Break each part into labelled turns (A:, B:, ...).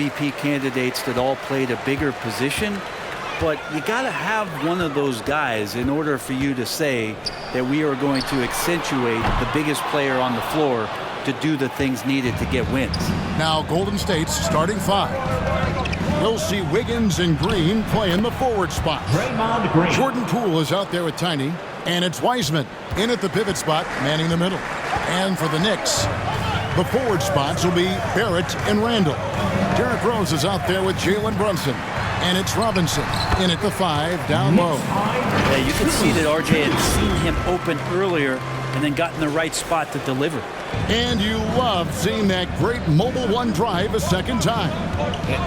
A: MVP candidates that all played a bigger position, but you got to have one of those guys in order for you to say that we are going to accentuate the biggest player on the floor to do the things needed to get wins.
B: Now Golden State's starting five. We'll see Wiggins and Green play in the forward spot. Jordan Poole is out there with Tiny, and it's Wiseman in at the pivot spot, manning the middle. And for the Knicks, the forward spots will be Barrett and Randall. Derrick Rose is out there with Jalen Brunson. And it's Robinson in at the 5 down low.
A: Yeah, you can see that RJ had seen him open earlier and then got in the right spot to deliver.
B: And you love seeing that great mobile one drive a second time.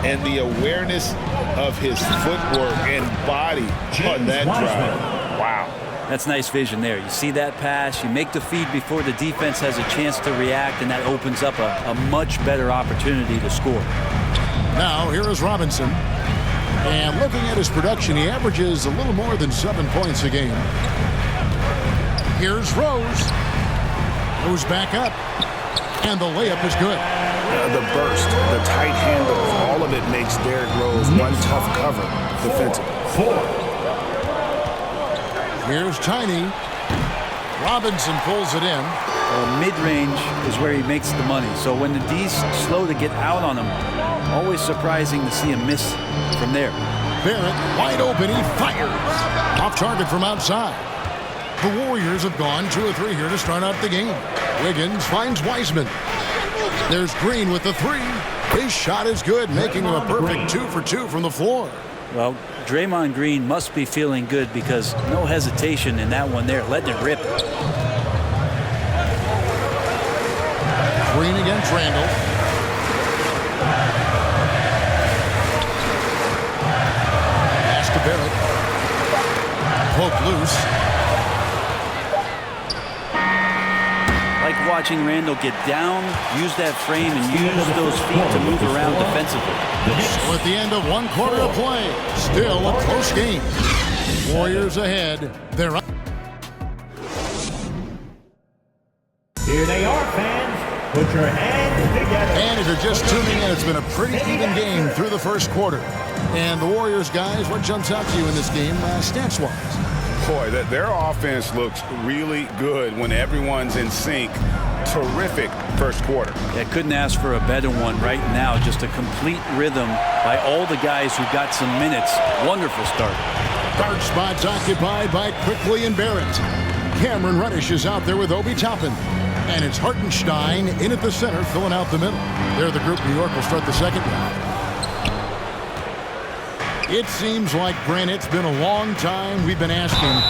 C: And the awareness of his footwork and body on that drive. Wow.
A: That's nice vision there. You see that pass, you make the feed before the defense has a chance to react, and that opens up a much better opportunity to score.
B: Now here is Robinson. And looking at his production, he averages a little more than 7 points a game. Here's Rose. Rose back up. And the layup is good.
C: The burst, the tight handles, all of it makes Derrick Rose one tough cover defensively.
B: Here's Tiny. Robinson pulls it in.
A: Mid-range is where he makes the money. So when the D's slow to get out on him, always surprising to see him miss from there.
B: Barrett wide open. He fires. Off target from outside. The Warriors have gone 2 of 3 here to start out the game. Wiggins finds Wiseman. There's Green with the 3. His shot is good, making him a perfect 2 for 2 from the floor.
A: Well, Draymond Green must be feeling good because no hesitation in that one there, letting it rip.
B: Green against Randall. Pass to Barrett. Poke loose.
A: Like watching Randall get down, use that frame, and use those feet to move around defensively.
B: So at the end of 1 quarter of play, still a close game. Warriors ahead. They're up.
D: Here they are, fans. Put your hands together.
B: And if you're just tuning in, it's been a pretty even game through the first quarter. And the Warriors, guys, what jumps out to you in this game, stats-wise?
C: Boy, their offense looks really good when everyone's in sync. Terrific first quarter.
A: Yeah, couldn't ask for a better one right now. Just a complete rhythm by all the guys who got some minutes. Wonderful start.
B: Guard spots occupied by Quickly and Barrett. Cameron Reddish is out there with Obi Toppin. And it's Hartenstein in at the center, filling out the middle. They're the group. New York will start the second round. It seems like, Brent, it's been a long time we've been asking,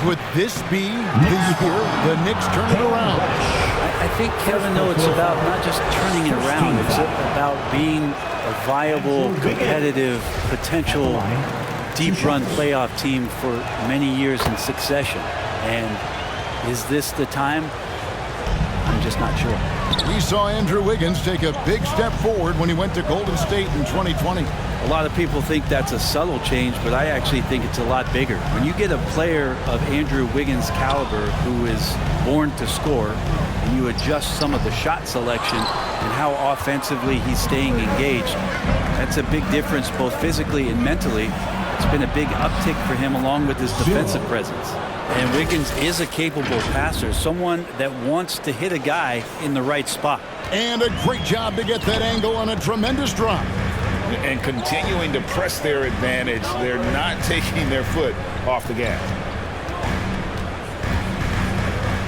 B: could this be the year the Knicks turn it around?
A: I think, Kevin, though, it's about not just turning it around. It's about being a viable, competitive, potential deep-run playoff team for many years in succession. And is this the time? I'm just not sure.
B: We saw Andrew Wiggins take a big step forward when he went to Golden State in 2020.
A: A lot of people think that's a subtle change, but I actually think it's a lot bigger. When you get a player of Andrew Wiggins' caliber who is born to score, and you adjust some of the shot selection and how offensively he's staying engaged, that's a big difference both physically and mentally. It's been a big uptick for him along with his defensive presence. And Wiggins is a capable passer, someone that wants to hit a guy in the right spot.
B: And a great job to get that angle on a tremendous drop.
C: And continuing to press their advantage. They're not taking their foot off the gas.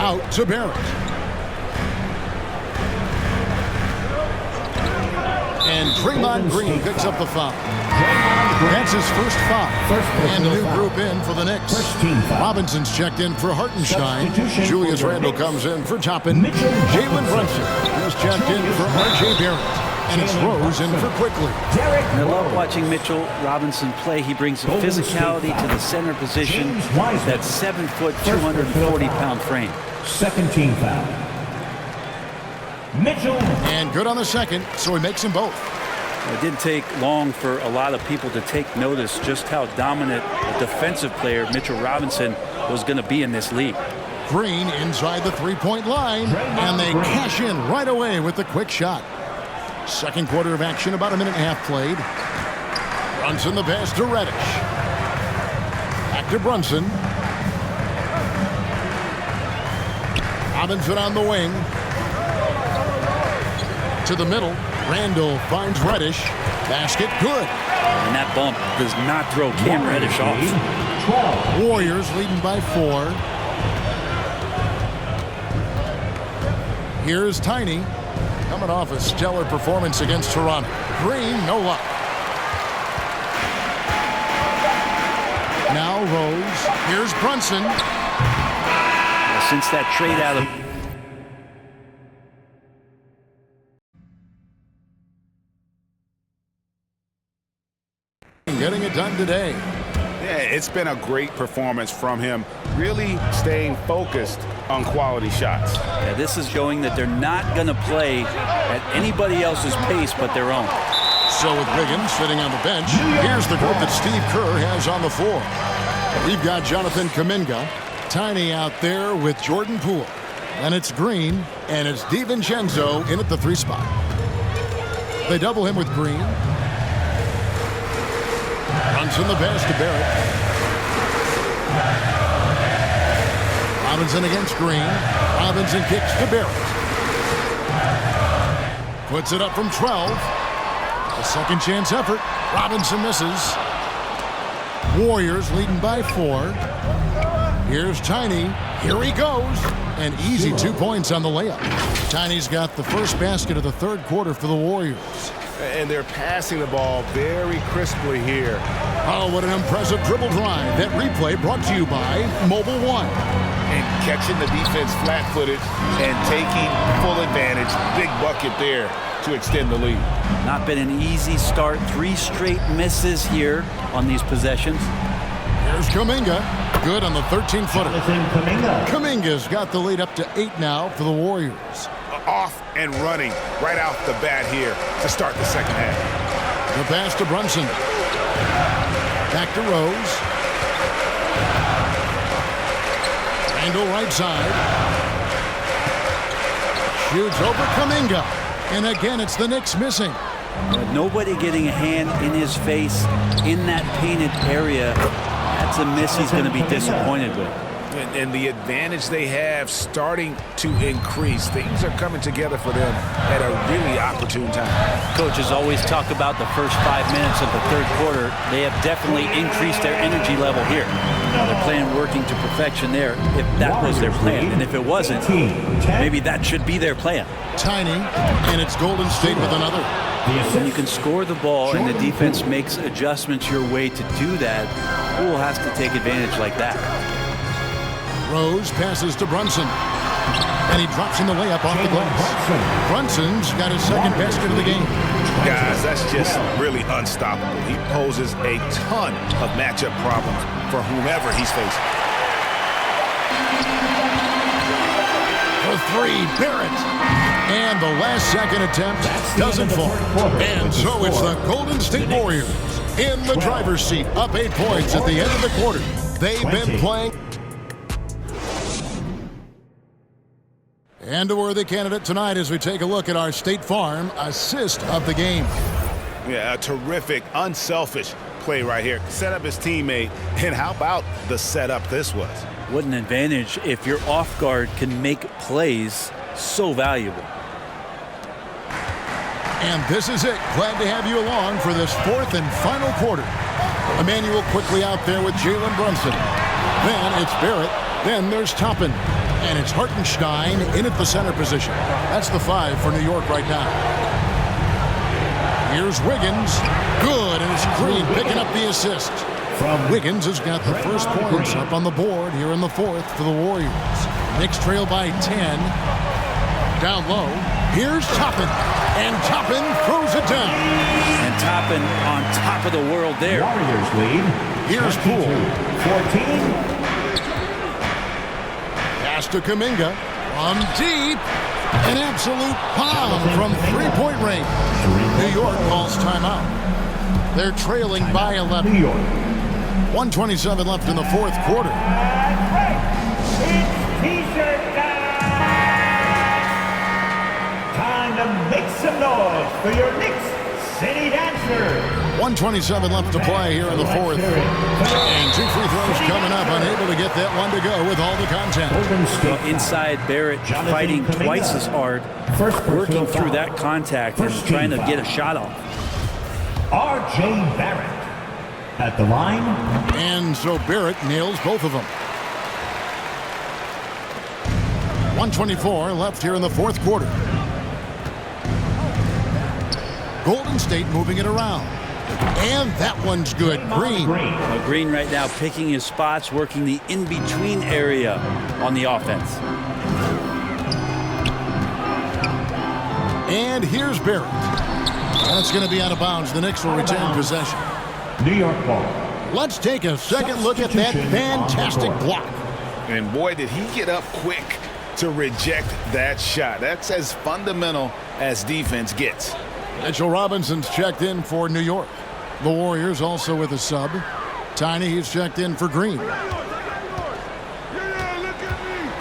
B: Out to Barrett. And Draymond Green picks up the foul. That's his first foul. And a new group in for the Knicks. Robinson's checked in for Hartenstein. Julius Randle comes in for Toppin. Jalen Brunson is checked in for R.J. Barrett. And it's Rose in for Quickly.
A: I love watching Mitchell Robinson play. He brings a physicality to the center position. That 7-foot, 240-pound frame.
D: Second team foul. Mitchell.
B: And good on the second, so he makes them both.
A: It didn't take long for a lot of people to take notice just how dominant a defensive player Mitchell Robinson was going to be in this league.
B: Green inside the three-point line, and they cash in right away with the quick shot. Second quarter of action, about a minute and a half played. Brunson the pass to Reddish. Back to Brunson. Robinson on the wing. To the middle. Randall finds Reddish. Basket good.
A: And that bump does not throw Cam Reddish off.
B: Warriors leading by 4. Here's Tiny. Coming off a stellar performance against Toronto. Green, no luck. Now Rose. Here's Brunson.
A: Since that trade out of...
B: Getting it done today.
C: Yeah, it's been a great performance from him. Really staying focused on quality shots.
A: Yeah, this is showing that they're not going to play at anybody else's pace but their own.
B: So with Wiggins sitting on the bench, here's the group that Steve Kerr has on the floor. We've got Jonathan Kuminga, Tiny out there with Jordan Poole. And it's Green, and it's DiVincenzo in at the 3 spot. They double him with Green. Runs in the pass to Barrett. Robinson against Green. Robinson kicks to Barrett. Puts it up from 12. A second chance effort. Robinson misses. Warriors leading by 4. Here's Tiny. Here he goes. An easy 2 points on the layup. Tiny's got the first basket of the third quarter for the Warriors.
C: And they're passing the ball very crisply here.
B: Oh, what an impressive dribble drive. That replay brought to you by Mobile One.
C: And catching the defense flat-footed and taking full advantage. Big bucket there to extend the lead.
A: Not been an easy start. 3 straight misses here on these possessions.
B: Here's Kuminga. Good on the 13-footer. Kuminga's got the lead up to 8 now for the Warriors.
C: Off and running right out the bat here to start the second half.
B: The pass to Brunson. Back to Rose. Randall right side. Shoots over Kuminga. And again, it's the Knicks missing.
A: Nobody getting a hand in his face in that painted area. That's a miss he's going to be disappointed with.
C: And the advantage they have starting to increase. Things are coming together for them at a really opportune time.
A: Coaches always talk about the first 5 minutes of the third quarter. They have definitely increased their energy level here. They're playing working to perfection there if that was their plan. And if it wasn't, maybe that should be their plan.
B: Tiny, and it's Golden State with another.
A: When you can score the ball and the defense makes adjustments your way to do that, who will have to take advantage like that?
B: Rose passes to Brunson. And he drops in the layup off the glass. Brunson's got his second basket of the game.
C: Guys, that's just really unstoppable. He poses a ton of matchup problems for whomever he's facing.
B: For 3, Barrett. And the last second attempt doesn't fall. And so it's the Golden State Warriors in the driver's seat, up 8 points at the end of the quarter. They've been playing. And a worthy candidate tonight as we take a look at our State Farm assist of the game.
C: Yeah, a terrific, unselfish play right here. Set up his teammate, and how about the setup this was?
A: What an advantage if your off guard can make plays so valuable.
B: And this is it. Glad to have you along for this 4th and final quarter. Emmanuel quickly out there with Jalen Brunson. Then it's Barrett. Then there's Toppin. And it's Hartenstein in at the center position. That's the 5 for New York right now. Here's Wiggins. Good, and it's Green picking up the assist. Wiggins has got the first points up on the board here in the 4th for the Warriors. Knicks trail by 10. Down low. Here's Toppin. And Toppin throws it down.
A: And Toppin on top of the world there.
D: Warriors lead.
B: Here's Poole.
D: 14.
B: Pass to Kuminga. From deep. An absolute bomb from 3-point range. New York calls timeout. They're trailing by 11.
D: New York.
B: 1:27 left in the 4th quarter.
D: It's T-shirt time. Time And make some noise for your Knicks City Dancers.
B: 1:27 left to play here in the fourth. And 2 free throws coming up. Unable to get that one to go with all the contact.
A: Inside, Barrett fighting twice as hard, working through that contact and trying to get a shot off.
D: R.J. Barrett at the line.
B: And so Barrett nails both of them. 1:24 left here in the fourth quarter. Golden State moving it around. And that one's good. Green.
A: Green right now picking his spots, working the in-between area on the offense.
B: And here's Barrett. That's going to be out of bounds. The Knicks will retain possession.
D: New York ball.
B: Let's take a second look at that fantastic block.
C: And boy, did he get up quick to reject that shot. That's as fundamental as defense gets.
B: Mitchell Robinson's checked in for New York. The Warriors also with a sub. Tiny, he's checked in for Green.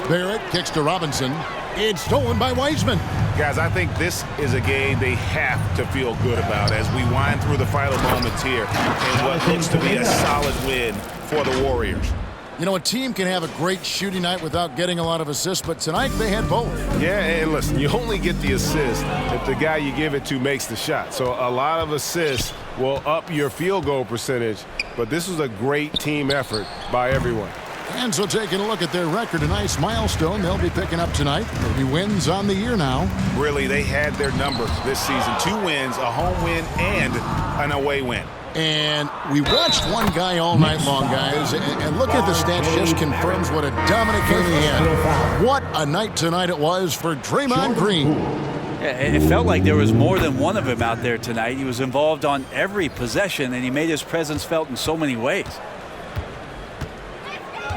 B: Barrett kicks to Robinson. It's stolen by Wiseman.
C: Guys, I think this is a game they have to feel good about as we wind through the final moments here in what looks to be a solid win for the Warriors.
B: You know, a team can have a great shooting night without getting a lot of assists, but tonight they had both.
E: Yeah, and listen, you only get the assist if the guy you give it to makes the shot. So a lot of assists will up your field goal percentage, but this was a great team effort by everyone.
B: And so taking a look at their record, a nice milestone they'll be picking up tonight. Maybe wins on the year now.
C: Really, they had their number this season. 2 wins, a home win, and an away win.
B: And we watched one guy all night long, guys, and look at the stats, just confirms what a dominant game he had. What a night tonight it was for Draymond Green.
A: Yeah, it felt like there was more than one of him out there tonight. He was involved on every possession, and he made his presence felt in so many ways.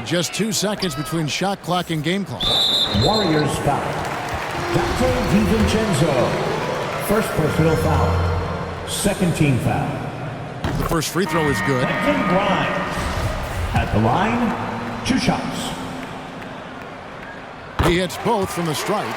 B: Just 2 seconds between shot clock and game clock.
D: Warriors foul. Dante DiVincenzo. First personal foul. Second team foul.
B: The first free throw is good.
D: Quentin Grimes at the line. 2 shots.
B: He hits both from the stripe.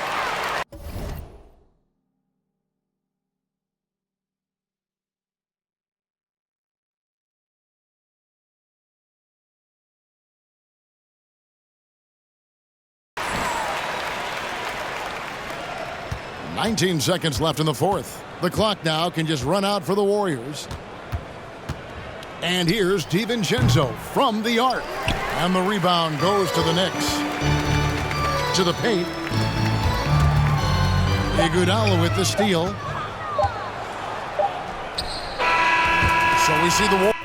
B: "19 seconds left in the fourth. The clock now can just run out for the Warriors. And here's DiVincenzo from the arc. And the rebound goes to the Knicks. To the paint. Iguodala with the steal. So we see the Warriors.